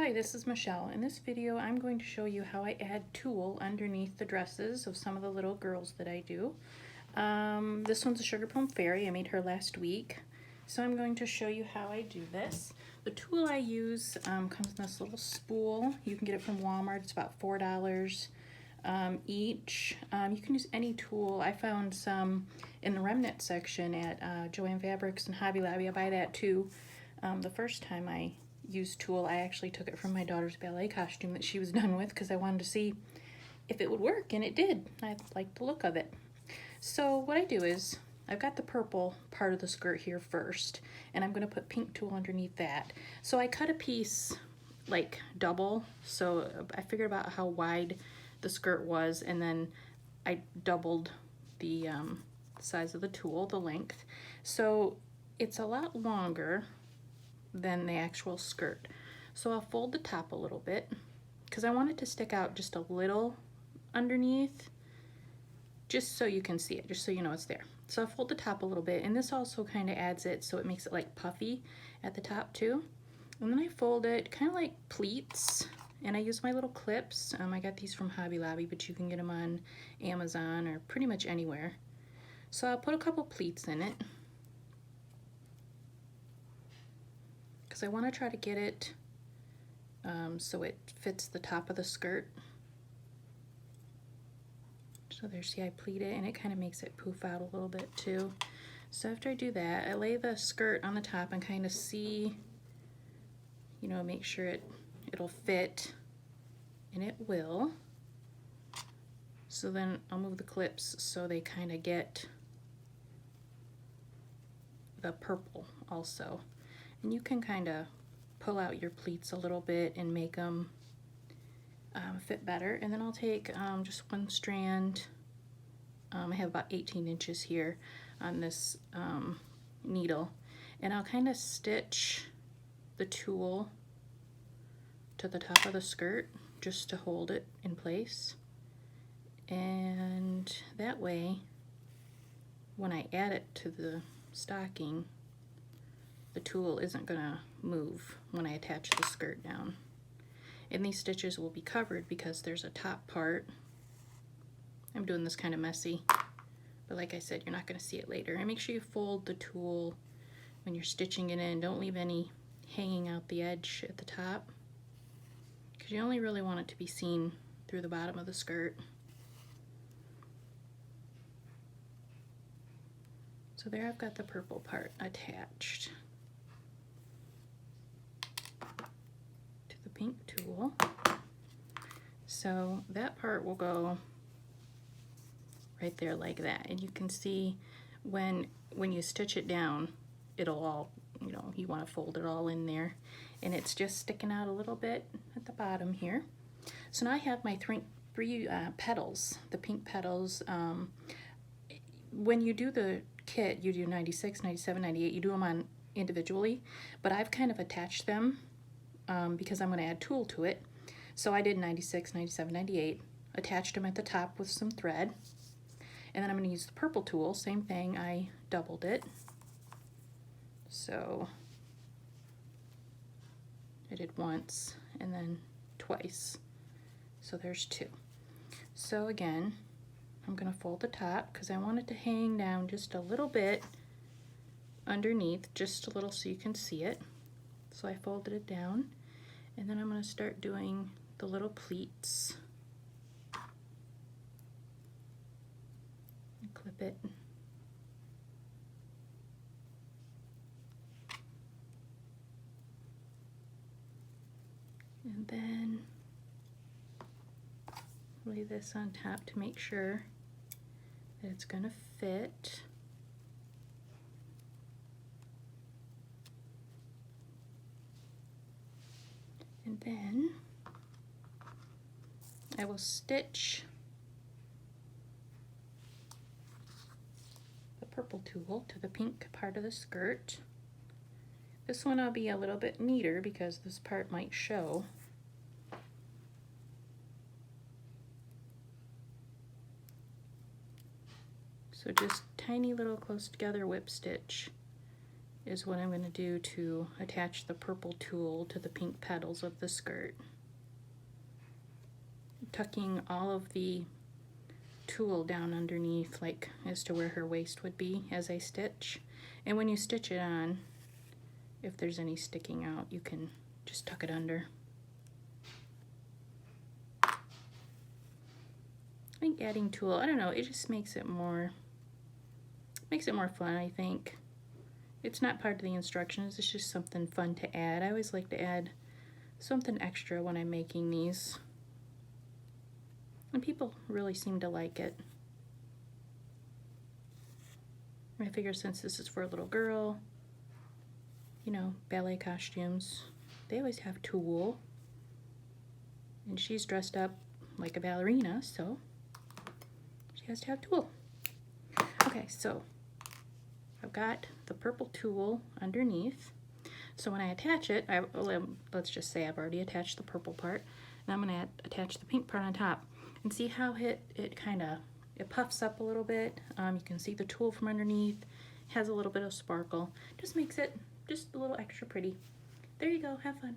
Hi, this is Michelle. In this video, I'm going to show you how I add tulle underneath the dresses of some of the little girls that I do. This one's a Sugar Plum Fairy. I made her last week. So I'm going to show you how I do this. The tulle I use comes in this little spool. You can get it from Walmart. It's about $4 each. You can use any tulle. I found some in the remnant section at Joann Fabrics and Hobby Lobby. I buy that too. The first time I used tulle, I actually took it from my daughter's ballet costume that she was done with because I wanted to see if it would work, and it did. I liked the look of it. So what I do is, I've got the purple part of the skirt here first, and I'm going to put pink tulle underneath that. So I cut a piece like double, so I figured about how wide the skirt was, and then I doubled the size of the tulle, the length. So it's a lot longer than the actual skirt. So I'll fold the top a little bit because I want it to stick out just a little underneath, just so you can see it, just so you know it's there. So I'll fold the top a little bit, and this also kind of adds it so it makes it like puffy at the top too. And then I fold it kind of like pleats, and I use my little clips. I got these from Hobby Lobby, but you can get them on Amazon or pretty much anywhere. So I'll put a couple pleats in it, because I want to try to get it so it fits the top of the skirt. So there, see, I pleat it, and it kind of makes it poof out a little bit too. So after I do that, I lay the skirt on the top and kind of see, you know, make sure it'll fit, and it will. So then I'll move the clips so they kind of get the purple also. And you can kind of pull out your pleats a little bit and make them fit better. And then I'll take just one strand. I have about 18 inches here on this needle, and I'll kind of stitch the tulle to the top of the skirt just to hold it in place. And that way, when I add it to the stocking, the tulle isn't gonna move when I attach the skirt down. And these stitches will be covered because there's a top part. I'm doing this kind of messy, but like I said, you're not gonna see it later. And make sure you fold the tulle when you're stitching it in. Don't leave any hanging out the edge at the top, because you only really want it to be seen through the bottom of the skirt. So there, I've got the purple part attached to the pink tulle. So that part will go right there like that, and you can see when you stitch it down, it'll all, you know, you want to fold it all in there, and it's just sticking out a little bit at the bottom here. So now I have my three petals, the pink petals. When you do the kit, you do 96, 97, 98, you do them on individually, but I've kind of attached them because I'm going to add tulle to it. So I did 96, 97, 98, attached them at the top with some thread, and then I'm going to use the purple tulle, same thing, I doubled it. So I did once and then twice, so there's two. So again, I'm going to fold the top because I want it to hang down just a little bit underneath, just a little so you can see it. So I folded it down, and then I'm going to start doing the little pleats. And clip it. And then lay this on top to make sure that it's going to fit. And then I will stitch the purple tulle to the pink part of the skirt. This one I'll be a little bit neater because this part might show. So just tiny little close together whip stitch is what I'm going to do to attach the purple tulle to the pink petals of the skirt. Tucking all of the tulle down underneath, like as to where her waist would be as I stitch. And when you stitch it on, if there's any sticking out, you can just tuck it under. I think adding tulle, I don't know, it just makes it more fun, I think. It's not part of the instructions, it's just something fun to add. I always like to add something extra when I'm making these. And people really seem to like it. I figure since this is for a little girl, you know, ballet costumes, they always have tulle. And she's dressed up like a ballerina, so she has to have tulle. Okay, so I've got the purple tulle underneath. So when I attach it, let's just say I've already attached the purple part. Now I'm going to attach the pink part on top. And see how it kind of, it puffs up a little bit. You can see the tulle from underneath. Has a little bit of sparkle. Just makes it just a little extra pretty. There you go. Have fun.